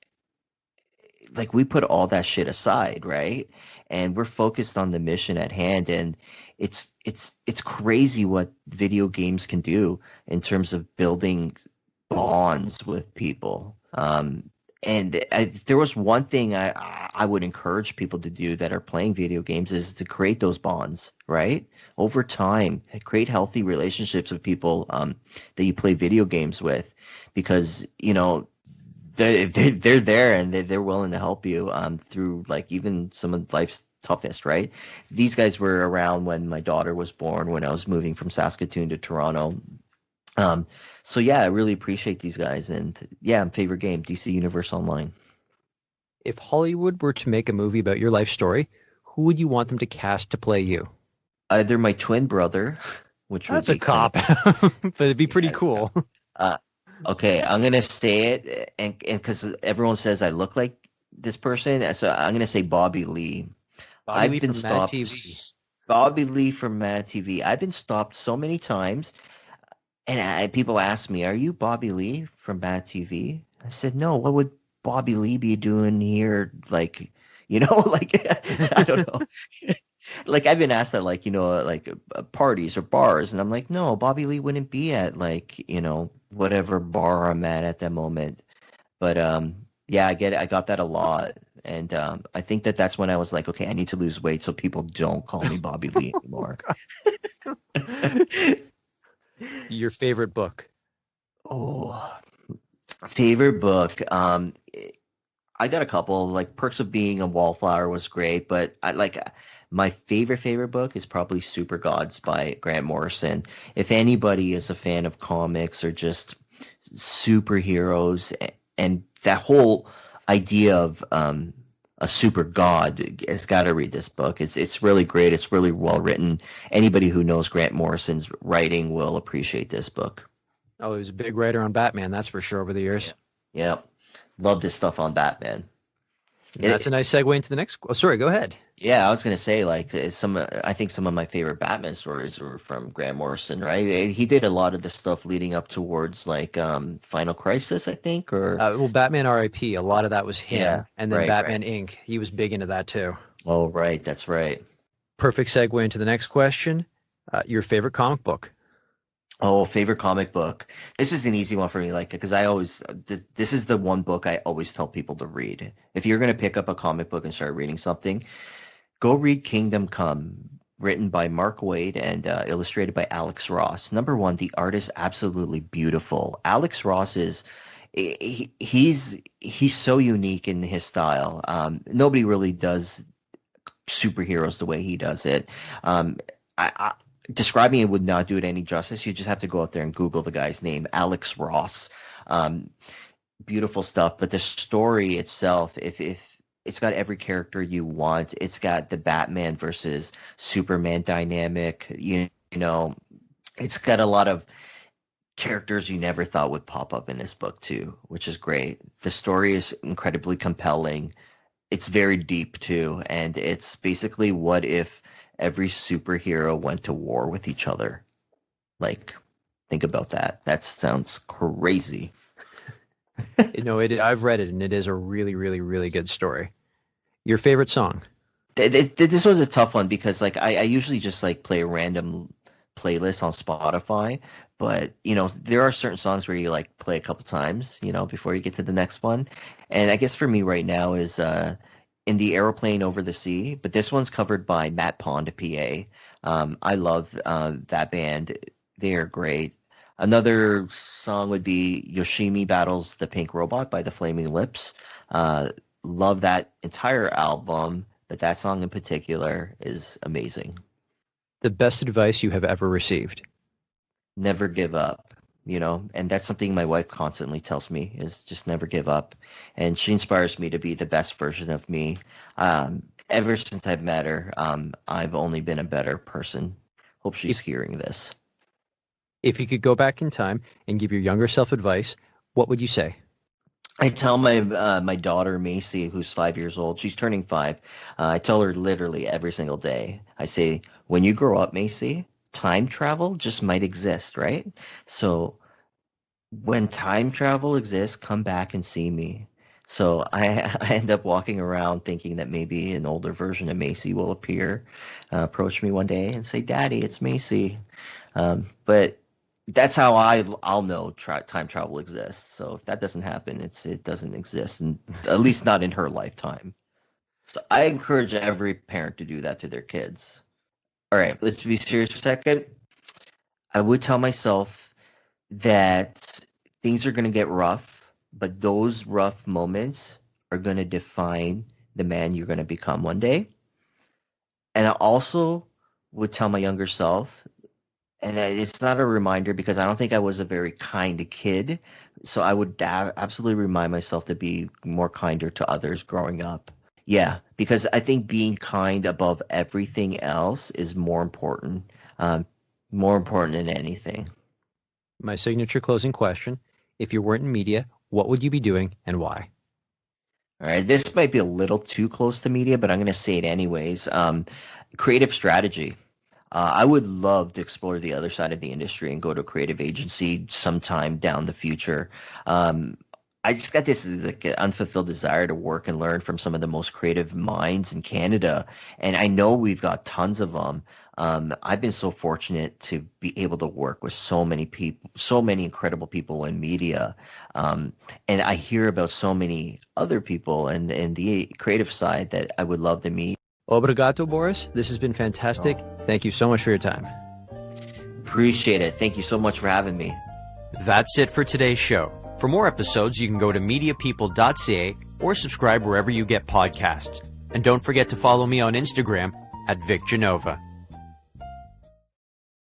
like we put all that shit aside, right? And we're focused on the mission at hand. And it's crazy what video games can do in terms of building bonds with people. If there was one thing I would encourage people to do that are playing video games is to create those bonds, right? Over time, create healthy relationships with people that you play video games with, because they're there and they're willing to help you through like even some of life's toughest, right? These guys were around when my daughter was born, when I was moving from Saskatoon to Toronto. So yeah, I really appreciate these guys, and yeah, favorite game, DC Universe Online. If Hollywood were to make a movie about your life story, who would you want them to cast to play you? Either my twin brother, which That's would a be cop, but it'd be pretty cool. Okay, I'm gonna say it, and because everyone says I look like this person, so I'm gonna say Bobby Lee. Bobby I've Lee been from Mad stopped. TV. Bobby Lee from Mad TV. I've been stopped so many times, and people ask me, "Are you Bobby Lee from Mad TV?" I said, "No. What would Bobby Lee be doing here? Like, like I don't know." Like I've been asked that, like parties or bars, and I'm like, no, Bobby Lee wouldn't be at like whatever bar I'm at that moment. But yeah, I get it. I got that a lot, and I think that's when I was like, okay, I need to lose weight so people don't call me Bobby Lee anymore. Your favorite book? Oh, favorite book. I got a couple. Like Perks of Being a Wallflower was great, but I like my favorite book is probably Super Gods by Grant Morrison. If anybody is a fan of comics or just superheroes and that whole idea of a super god has got to read this book. It's really great. It's really well written. Anybody who knows Grant Morrison's writing will appreciate this book. Oh, he was a big writer on Batman, that's for sure, over the years. Yeah. Love this stuff on Batman. That's a nice segue into the next. Oh, sorry, go ahead. Yeah, I was gonna say like I think some of my favorite Batman stories were from Grant Morrison, right? He did a lot of the stuff leading up towards like Final Crisis, I think, or Well, Batman R.I.P. A lot of that was him, Yeah, and then right, Batman right. Inc. He was big into that too. Oh, right, that's right. Perfect segue into the next question. Your favorite comic book? Oh, favorite comic book. This is an easy one for me, like because I always this is the one book I always tell people to read. If you're gonna pick up a comic book and start reading something, go read Kingdom Come, written by Mark Waid and illustrated by Alex Ross. Number one, the art is absolutely beautiful. Alex Ross is he's so unique in his style. Nobody really does superheroes the way he does it. I describing it would not do it any justice. You just have to go out there and Google the guy's name, Alex Ross. Beautiful stuff, but the story itself, if it's got every character you want. It's got the Batman versus Superman dynamic. It's got a lot of characters you never thought would pop up in this book too, which is great. The story is incredibly compelling. It's very deep too, and it's basically what if every superhero went to war with each other. Like, think about that. That sounds crazy. I've read it, and it is a really, really, really good story. Your favorite song? This was a tough one because like I usually just like play a random playlist on Spotify, but there are certain songs where you like play a couple times, before you get to the next one. And I guess for me right now is In the Aeroplane Over the Sea, but this one's covered by Matt Pond, PA. I love that band. They are great. Another song would be Yoshimi Battles the Pink Robot by the Flaming Lips. Love that entire album, but that song in particular is amazing. The best advice you have ever received? Never give up, and that's something my wife constantly tells me is just never give up. And she inspires me to be the best version of me. Ever since I've met her, I've only been a better person. Hope she's hearing this. If you could go back in time and give your younger self advice, what would you say? I tell my daughter Macy, who's 5 years old, she's turning 5. I tell her literally every single day. I say, when you grow up, Macy, time travel just might exist, right? So when time travel exists, come back and see me. So I end up walking around thinking that maybe an older version of Macy will appear, approach me one day and say, "Daddy, it's Macy." But that's how I'll know time travel exists. So if that doesn't happen, it doesn't exist, and at least not in her lifetime. So I encourage every parent to do that to their kids. All right, let's be serious for a second. I would tell myself that things are going to get rough, but those rough moments are going to define the man you're going to become one day. And I also would tell my younger self, and it's not a reminder because I don't think I was a very kind kid. So I would absolutely remind myself to be more kinder to others growing up. Yeah, because I think being kind above everything else is more important than anything. My signature closing question. If you weren't in media, what would you be doing and why? All right, this might be a little too close to media, but I'm going to say it anyways. Creative strategy. I would love to explore the other side of the industry and go to a creative agency sometime down the future. I just got this like unfulfilled desire to work and learn from some of the most creative minds in Canada, and I know we've got tons of them. I've been so fortunate to be able to work with so many people, so many incredible people in media, and I hear about so many other people and the creative side that I would love to meet. Obrigado, Boris. This has been fantastic. Thank you so much for your time. Appreciate it. Thank you so much for having me. That's it for today's show. For more episodes, you can go to mediapeople.ca or subscribe wherever you get podcasts. And don't forget to follow me on Instagram @VicGenova.